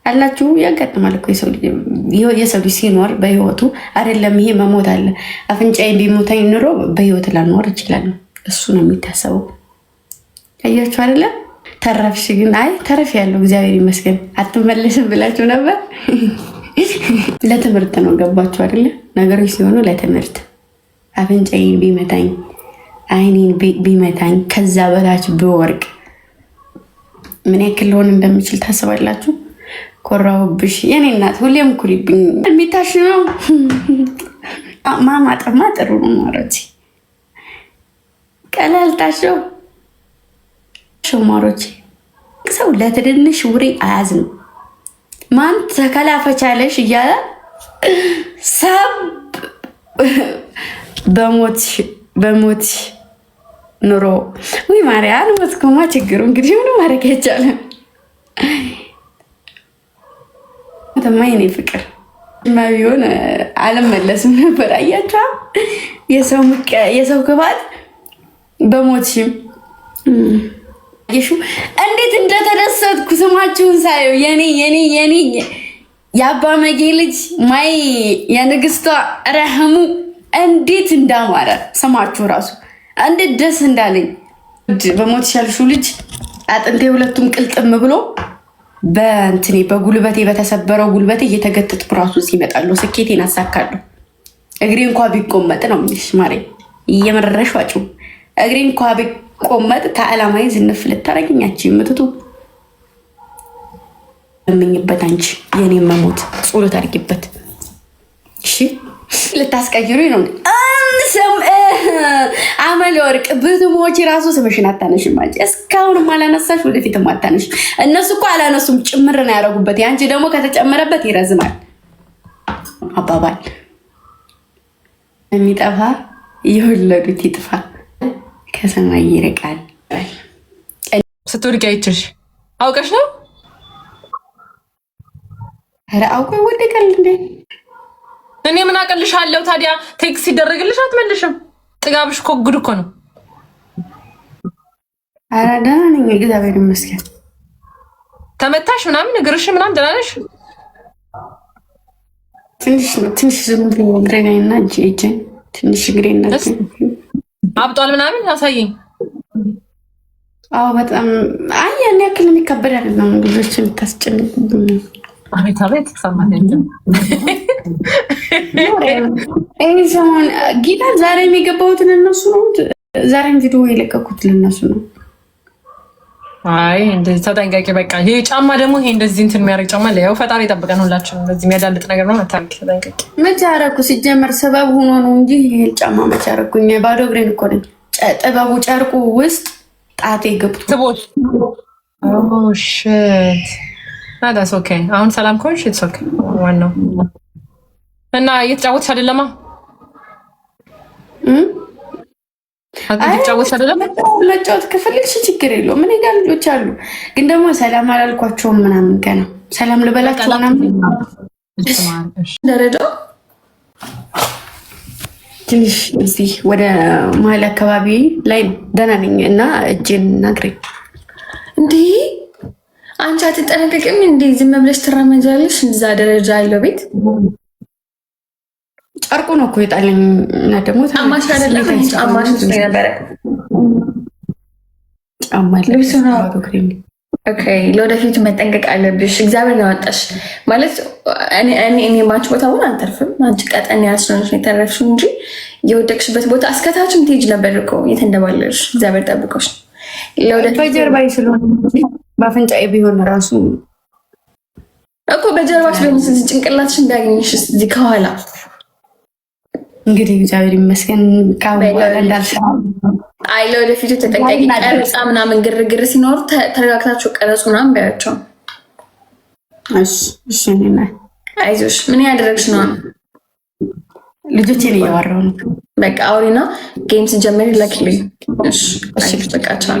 አላችሁ ያጋጥማል እኮ የሰው ልጅ ሲኖር በህይወቱ አይደለም ይሄ መሞት አለ። አፍንጫዬ ቢሞታኝ ኑሮ በህይወት ላኖር እችላለሁ። እሱ ነው የሚታሰበው። አያችሁ አይደለም? ተረፍሽ ግን አይ ተረፍ ያለው እግዚአብሔር ይመስገን አትመለስም ብላችሁ ነበር። ለትምህርት ነው ገባችሁ አይደለ? ነገሮች ሲሆኑ ለትምህርት አፍንጫዬን ቢመታኝ አይኔን ቢመታኝ ከዛ በታች ብወርቅ ምን ያክል ሊሆን እንደሚችል ታስባላችሁ? ኮራውብሽ የኔ እናት ሁሌም ኩሪብኝ የሚታሽ ነው። ማማጠማ ጥሩ ነው ማሮቼ፣ ቀላልታቸው ሸማሮቼ። ሰው ለትንንሽ ውሬ አያዝንም። ማን ተከላፈቻለሽ እያለ ሰብ በሞት ኑሮ ወይ ማርያም ወስኩማ ችግሩ እንግዲህ ምን ማድረግ አይቻልም። ተማይ ነው ፍቅር ማቢውን አልመለስም ነበር። አያችሁ የሰው ክፋት በሞትሽም ይሹ እንዴት እንደተደሰትኩ ስማችሁን ሳየው የኔ የአባ መጌ ልጅ ማይ የንግስቷ ረህሙ እንዴት እንዳማረ ስማችሁ ራሱ እንዴት ደስ እንዳለኝ። በሞት ያልሹ ልጅ አጥንቴ ሁለቱም ቅልጥም ብሎ በእንትኔ በጉልበቴ በተሰበረው ጉልበቴ እየተገተትኩ ራሱ ይመጣሉ። ስኬቴን አሳካለሁ። እግሬ እንኳ ቢቆመጥ ነው ምንሽ ማሬ እየመረረሽ ዋጭው እግሬ እንኳ ቢቆመጥ ከዓላማዬ ዝንፍ ልታረግኛችሁ የምትቱ እምኝበት አንቺ የኔ መሞት ጸሎት አድርጊበት። እሺ ልታስቀይሩ ነው አመል ወርቅ ብትሞቺ ራሱ ስምሽን አታነሽም። አንቺ እስካሁንም አላነሳሽ፣ ወደፊትም አታነሽ። እነሱ እኮ አላነሱም፣ ጭምር ነው ያደረጉበት። ያንቺ ደግሞ ከተጨመረበት ይረዝማል። አባባል የሚጠፋ የወለዱት ይጥፋ ከሰማይ ይርቃል። ስትወድቂ አይችሽ አውቀሽ ነው? ኧረ አውቆ ይወደቃል እንዴ? እኔ ምን አቀልሻለሁ ታዲያ? ቴክስ ሲደረግልሽ አትመልሽም። ጥጋብሽ እኮ ጉድ እኮ ነው። ኧረ ደህና ነኝ እግዚአብሔር ይመስገን። ተመታሽ ምናምን እግርሽ ምናምን ደህና ነሽ? ትንሽ ዝም ብሎ ድረጋይና እጄን ትንሽ እግሬና አብጧል ምናምን አሳየኝ። አዎ በጣም አይ ያን ያክል የሚከበድ አይደለም። ልጆችን ታስጨንቁብኝ። አቤት ሰማተኝ ሰሞን ጌታ ዛሬ የሚገባውትን እነሱ ነው። ዛሬም ቪዲዮ የለቀኩት ለነሱ ነው። አይ እንደዚህ ተጠንቀቂ በቃ። ይሄ ጫማ ደግሞ ይሄ እንደዚህ እንትን የሚያደርግ ጫማ ያው ፈጣሪ ይጠብቀን ሁላችንም። እንደዚህ የሚያዳልጥ ነገር ነው። አታንቂ ተጠንቀቂ። መቼ አደረኩ? ሲጀመር ሰበብ ሆኖ ነው እንጂ ይሄ ጫማ መቼ አደረኩኝ? ባዶ እግሬን እኮ ነኝ። ጥበቡ ጨርቁ ውስጥ ጣቴ ገብቶ ትቦት ኦ ሺት አዳስ ኦኬ። አሁን ሰላም ኮንሽ ኢትስ ኦኬ። ዋናው እና እየተጫወትሽ አይደለማ? እየተጫወትሽ አይደለም? መጫወት ከፈለግሽ ችግር የለውም። ምን ጋር ልጆች አሉ፣ ግን ደግሞ ሰላም አላልኳቸውም ምናምን። ገና ሰላም ልበላቸው ምናምን ደረጃው ትንሽ እዚህ ወደ መሀል አካባቢ ላይ ደህና ነኝ እና እጄን ናግሬ እንዲህ አንቺ አትጠነቀቅም እንዴ? ዝም ብለሽ ትራመጃለሽ? እዛ ደረጃ ያለው ቤት ጨርቁ ነው እኮ የጣለኝ እና ደግሞ ጫማሽ አይደለም ጫማሽ ነበረ ጫማ ልብስ ነው። ኦኬ ለወደፊቱ መጠንቀቅ አለብሽ። እግዚአብሔር ያወጣሽ ማለት እኔ ባንቺ ቦታ ሆነ አንተርፍም። አንቺ ቀጠን ያልሽነሽ ነው የተረፍሽው እንጂ የወደቅሽበት ቦታ እስከታችም ትሄጂ ነበር እኮ የተንደባለሽ። እግዚአብሔር ጠብቆሽ ለወደፊቱ በጀርባዬ ስለሆነ በአፍንጫዬ ቢሆን ራሱ እኮ በጀርባሽ ቢሆን ጭንቅላትሽ እንዳገኝሽ እዚህ ከኋላ እንግዲህ እግዚአብሔር ይመስገን እንዳልሰራ። አይ ለወደፊቱ ተጠንቀቂ። ቀረጻ ምናምን ግርግር ሲኖር ተረጋግታችሁ ቀረጹ ምናምን ባያቸው። እሺ አይዞሽ። ምን ያደረግሽ ነው? ልጆቼን እያወራሁ ነው። በቃ አውሪና ጌም ሲጀመር ላኪልኝ። እሺ በቃ ቻው።